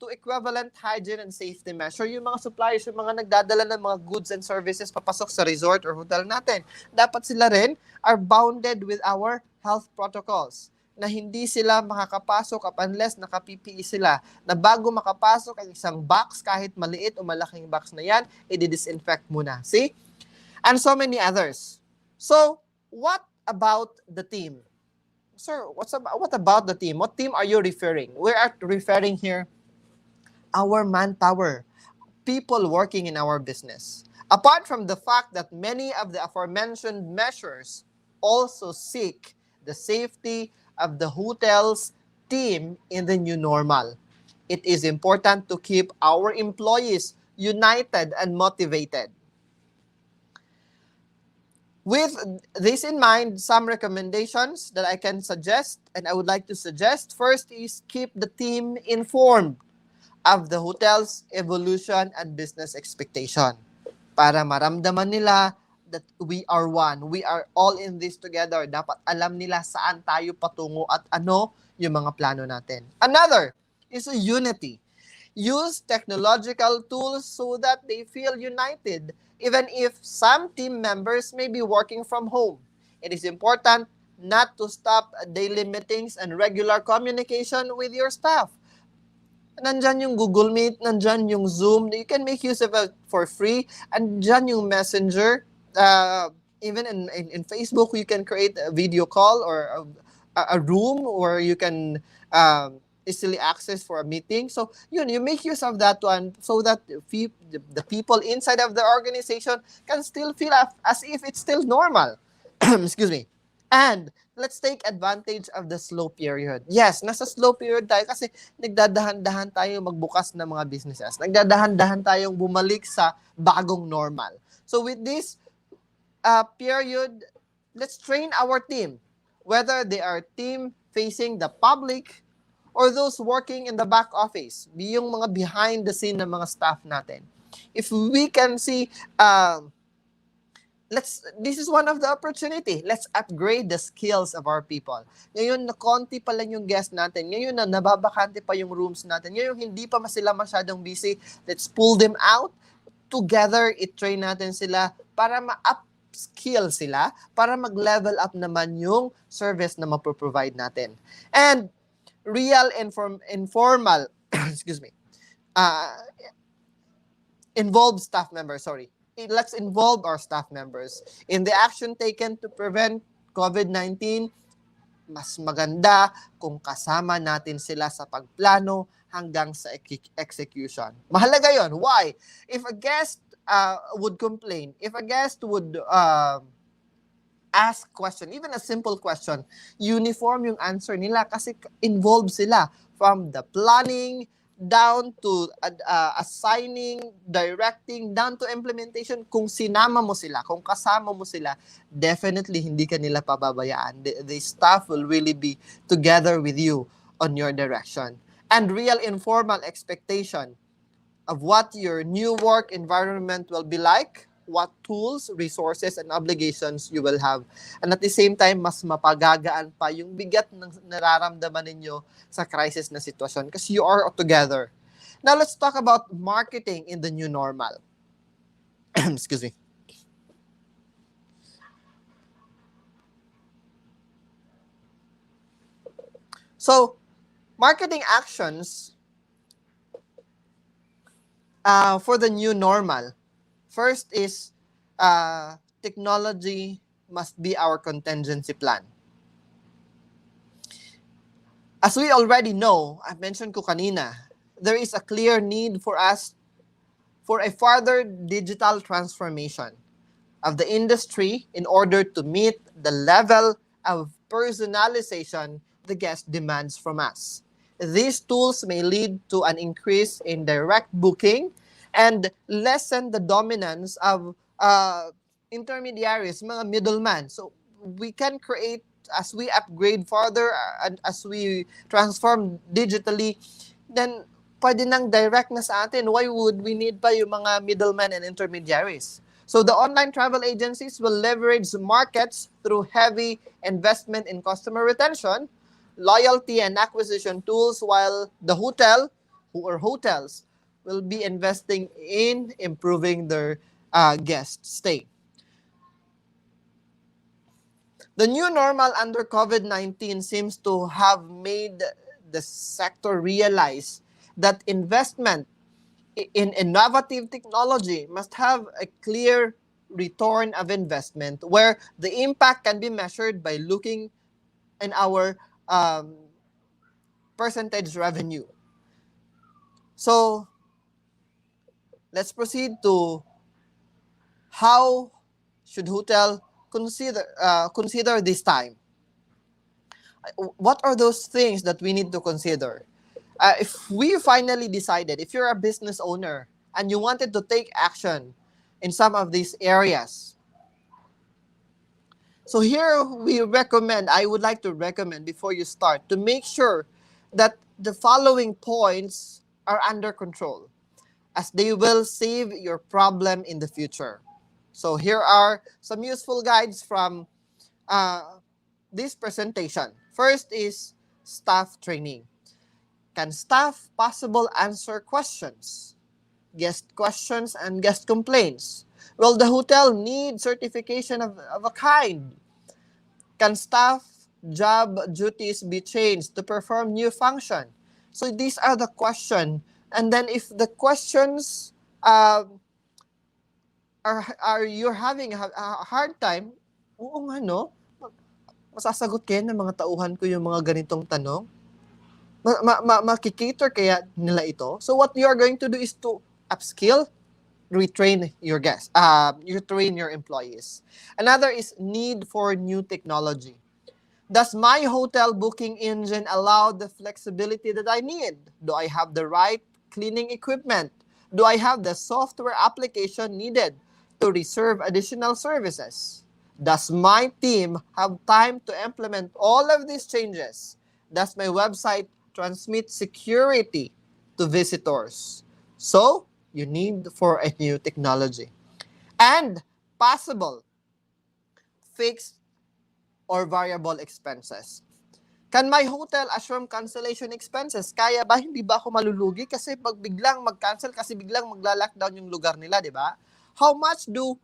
to equivalent hygiene and safety measure. Yung mga suppliers, yung mga nagdadala ng mga goods and services papasok sa resort or hotel natin, dapat sila rin are bounded with our health protocols na hindi sila makakapasok unless naka-PPE sila. Na bago makapasok ang isang box, kahit maliit o malaking box na yan, i-disinfect muna. See? And so many others. So, what about the team? Sir, what about the team? What team are you referring? We are referring here our manpower, people working in our business. Apart from the fact that many of the aforementioned measures also seek the safety of the hotel's team in the new normal, it is important to keep our employees united and motivated. With this in mind, some recommendations that I can suggest and I would like to suggest, first is keep the team informed of the hotel's evolution and business expectation para maramdaman nila that we are one. We are all in this together. Dapat alam nila saan tayo patungo at ano yung mga plano natin. Another is a unity. Use technological tools so that they feel united, even if some team members may be working from home. It is important not to stop daily meetings and regular communication with your staff. Nandyan yung Google Meet, nandyan yung Zoom. You can make use of it for free. Andyan yung Messenger. Even in Facebook, you can create a video call or a room where you can easily access for a meeting. So you make use of that one so that the people inside of the organization can still feel as if it's still normal. Excuse me. And let's take advantage of the slow period. Yes, nasa slow period tayo kasi nagdadahan-dahan tayo magbukas ng mga businesses. Nagdadahan-dahan tayong bumalik sa bagong normal. So with this period, let's train our team, whether they are team facing the public or those working in the back office, yung mga behind the scene ng mga staff natin. If we can see, this is one of the opportunity. Let's upgrade the skills of our people. Ngayon, na konti pa lang yung guest natin. Ngayon, na nababakante pa yung rooms natin. Ngayon, hindi pa sila masyadong busy. Let's pull them out. Together, i-train natin sila para ma-upskill sila, para mag-level up naman yung service na maproprovide natin. And real informal, excuse me, involved staff members, let's involve our staff members in the action taken to prevent COVID-19. Mas maganda kung kasama natin sila sa pagplano hanggang sa execution. Mahalaga yon. Why? If a guest would complain, if a guest would ask question, even a simple question, uniform yung answer nila kasi involved sila from the planning, down to assigning, directing, down to implementation. Kung sinama mo sila, kung kasama mo sila, definitely hindi ka nila pababayaan. The staff will really be together with you on your direction. And real informal expectation of what your new work environment will be like, what tools, resources, and obligations you will have. And at the same time, mas mapagagaan pa yung bigat ng nararamdaman ninyo sa crisis na sitwasyon kasi you are together. Now, let's talk about marketing in the new normal. Excuse me. So, marketing actions for the new normal. First is technology must be our contingency plan. As we already know, I mentioned ko kanina, there is a clear need for us for a further digital transformation of the industry in order to meet the level of personalization the guest demands from us. These tools may lead to an increase in direct booking and lessen the dominance of intermediaries, mga middlemen. So we can create, as we upgrade further and as we transform digitally, then pwede nang direct na sa atin. Why would we need pa yung mga middlemen and intermediaries? So the online travel agencies will leverage markets through heavy investment in customer retention, loyalty, and acquisition tools, while the hotels will be investing in improving their guest stay. The new normal under COVID-19 seems to have made the sector realize that investment in innovative technology must have a clear return of investment where the impact can be measured by looking in our percentage revenue. So let's proceed to how should hotel consider this time. What are those things that we need to consider? If we finally decided, if you're a business owner and you wanted to take action in some of these areas, so here I would like to recommend before you start to make sure that the following points are under control, as they will save your problem in the future. So here are some useful guides from this presentation. First is staff training. Can staff possible answer questions, guest questions, and guest complaints? Will the hotel need certification of a kind? Can staff job duties be changed to perform new function? So these are the questions. And then if the questions are you're having a hard time, oo nga no, masasagot kayo ng mga tauhan ko yung mga ganitong tanong. Makikater kaya nila ito? So what you are going to do is to upskill, retrain your guests, you train your employees. Another is need for new technology. Does my hotel booking engine allow the flexibility that I need? Do I have the right cleaning equipment? Do I have the software application needed to reserve additional services? Does my team have time to implement all of these changes? Does my website transmit security to visitors? So, you need for a new technology. And possible fixed or variable expenses. Can my hotel assume cancellation expenses? Kaya ba? Hindi ba ako malulugi? Kasi pag biglang mag-cancel, kasi biglang magla-lockdown yung lugar nila, di ba? How much do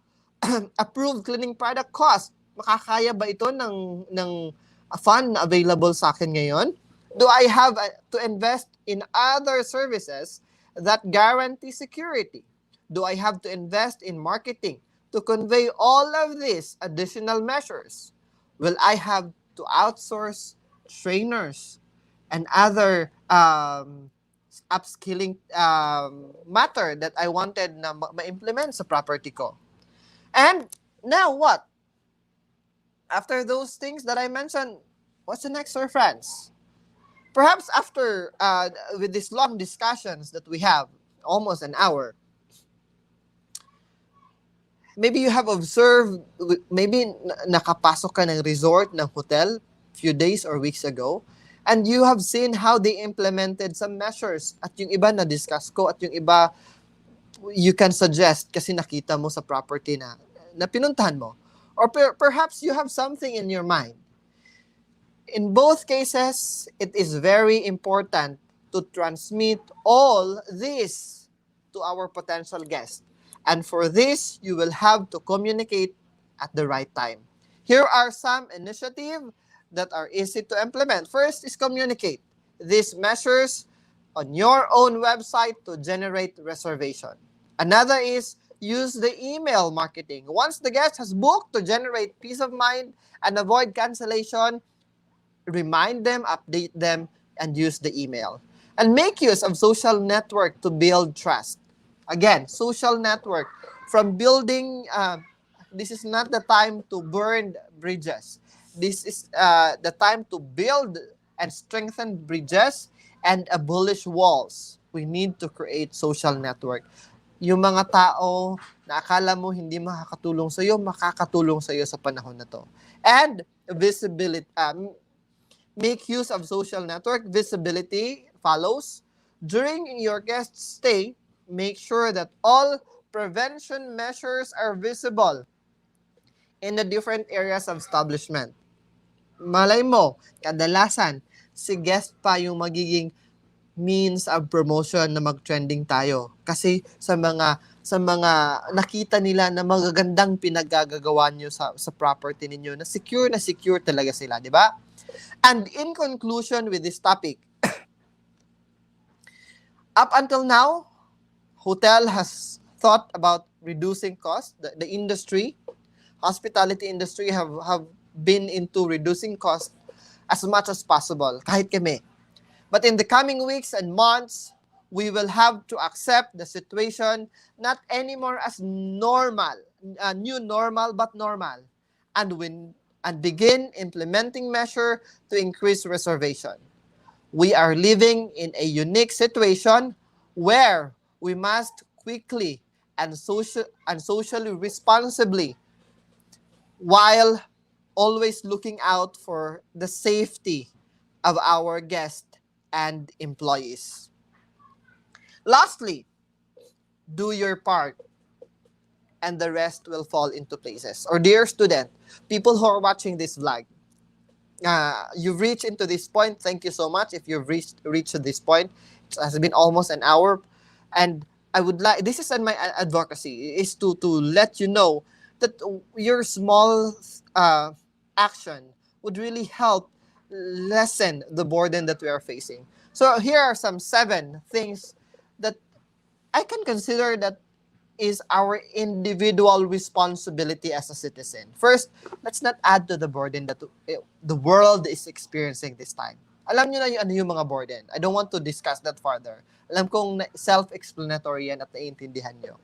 approved cleaning product cost? Makakaya ba ito ng fund na available sa akin ngayon? Do I have to invest in other services that guarantee security? Do I have to invest in marketing to convey all of these additional measures? Will I have to outsource trainers and other upskilling matter that I wanted na ma-implement sa property ko? And now what? After those things that I mentioned, what's the next, Sir Franz? Perhaps after, with these long discussions that we have, almost an hour, maybe you have observed, maybe nakapasok ka ng resort, ng hotel, few days or weeks ago, and you have seen how they implemented some measures. At yung iba na-discuss ko, at yung iba, you can suggest kasi nakita mo sa property na pinuntahan mo. Or perhaps you have something in your mind. In both cases, it is very important to transmit all this to our potential guests. And for this, you will have to communicate at the right time. Here are some initiatives that are easy to implement. First is communicate these measures on your own website to generate reservation. Another is use the email marketing. Once the guest has booked, to generate peace of mind and avoid cancellation, remind them, update them, and use the email. And make use of social network to build trust. Again, social network. From building, this is not the time to burn bridges. This is the time to build and strengthen bridges and abolish walls. We need to create social network. Yung mga tao na akala mo hindi makakatulong sa iyo sa panahon na to. And visibility, make use of social network. Visibility follows. During your guest stay, make sure that all prevention measures are visible in the different areas of establishment. Malay mo, kadalasan, si guest pa yung magiging means of promotion na mag-trending tayo. Kasi sa mga nakita nila na magagandang pinaggagawa nyo sa property ninyo, na secure talaga sila, di ba? And in conclusion with this topic, up until now, hotel has thought about reducing cost. The industry, hospitality industry have been into reducing cost as much as possible, kahit kami. But in the coming weeks and months, we will have to accept the situation not anymore as normal, new normal, but normal, and begin implementing measure to increase reservation. We are living in a unique situation where we must quickly and socially responsibly, while always looking out for the safety of our guests and employees. Lastly, do your part and the rest will fall into places. Or dear student, people who are watching this vlog, you've reached into this point. Thank you so much if you've reached to this point. It has been almost an hour. And I would like, this is my advocacy, is to let you know that your small action would really help lessen the burden that we are facing. So here are some 7 things that I can consider that is our individual responsibility as a citizen. First, let's not add to the burden that the world is experiencing this time. Alam nyo na yung mga burden. I don't want to discuss that further. Alam kong self-explanatory yan at naiintindihan nyo.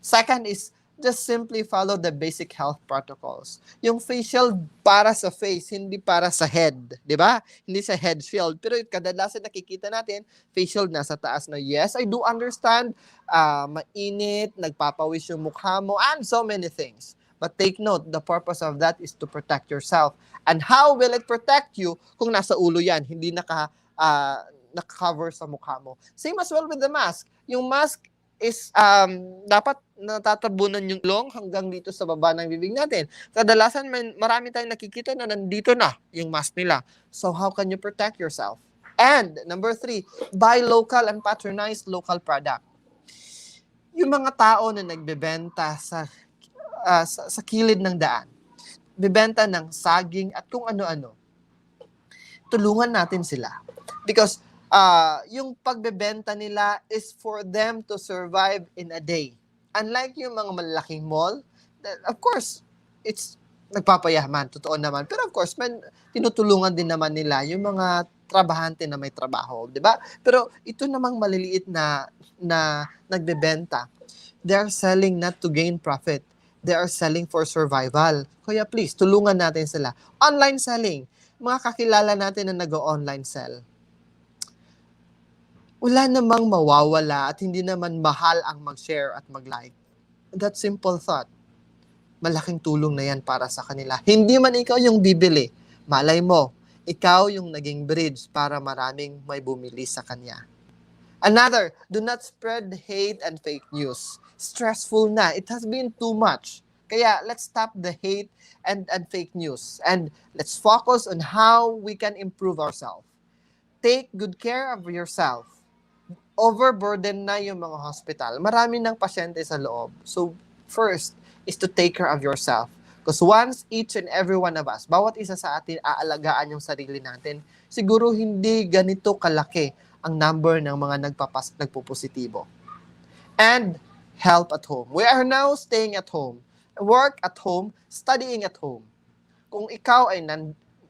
Second is, just simply follow the basic health protocols. Yung facial para sa face, hindi para sa head. Di ba? Hindi sa head shield. Pero kadalasan nakikita natin, facial nasa taas na, yes, I do understand, mainit, nagpapawis yung mukha mo, and so many things. But take note, the purpose of that is to protect yourself. And how will it protect you kung nasa ulo yan, hindi naka-cover sa mukha mo? Same as well with the mask. Yung mask is dapat natatabunan yung long hanggang dito sa baba ng bibig natin. Kadalasan marami tayong nakikita na nandito na yung mask nila. So how can you protect yourself? And number 3, buy local and patronize local product. Yung mga tao na nagbebenta sa kilid ng daan, bibenta ng saging at kung ano-ano, tulungan natin sila. Because yung pagbebenta nila is for them to survive in a day. Unlike yung mga malalaking mall, of course, it's nagpapayaman, totoo naman. Pero of course, tinutulungan din naman nila yung mga trabahante na may trabaho, di ba? Pero ito namang maliliit na nagbebenta, they are selling not to gain profit. They are selling for survival. Kaya please, tulungan natin sila. Online selling. Mga kakilala natin na nag-online sell, wala namang mawawala at hindi naman mahal ang mag-share at mag-like. That simple thought, malaking tulong na yan para sa kanila. Hindi man ikaw yung bibili. Malay mo, ikaw yung naging bridge para maraming may bumili sa kanya. Another, do not spread hate and fake news. Stressful na. It has been too much. Kaya let's stop the hate and fake news. And let's focus on how we can improve ourselves. Take good care of yourself. Overburden na yung mga hospital. Marami ng pasyente sa loob. So, first is to take care of yourself. Because once each and every one of us, bawat isa sa atin aalagaan yung sarili natin, siguro hindi ganito kalaki ang number ng mga nagpupositibo. And help at home. We are now staying at home. Work at home, studying at home. Kung ikaw ay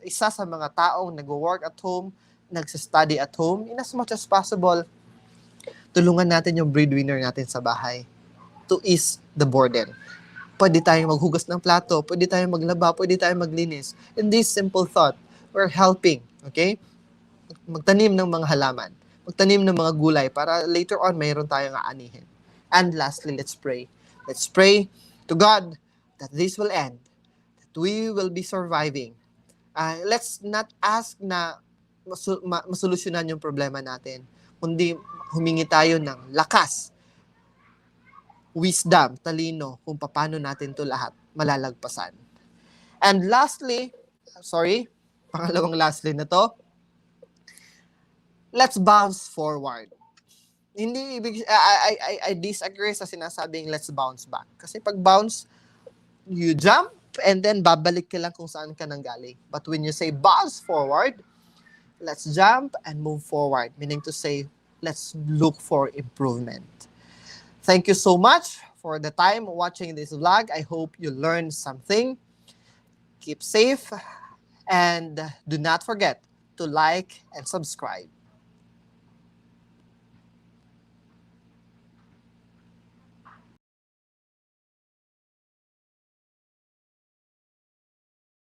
isa sa mga taong nag-work at home, nagsa-study at home, in as much as possible, tulungan natin yung breadwinner natin sa bahay to ease the burden. Pwede tayong maghugas ng plato, pwede tayong maglaba, pwede tayong maglinis. In this simple thought, we're helping, okay? Magtanim ng mga halaman, magtanim ng mga gulay para later on mayroon tayong aanihin. And lastly, let's pray. Let's pray to God that this will end, that we will be surviving. Let's not ask na masolusyonan yung problema natin, kundi humingi tayo ng lakas, wisdom, talino kung paano natin to lahat malalagpasan. And lastly, pangalawang lastly na to, let's bounce forward. Hindi ibig I disagree sa sinasabing let's bounce back. Kasi pag bounce, you jump and then babalik ka lang kung saan ka nanggaling. But when you say bounce forward, let's jump and move forward. Meaning to say, let's look for improvement. Thank you so much for the time watching this vlog. I hope you learned something. Keep safe and do not forget to like and subscribe.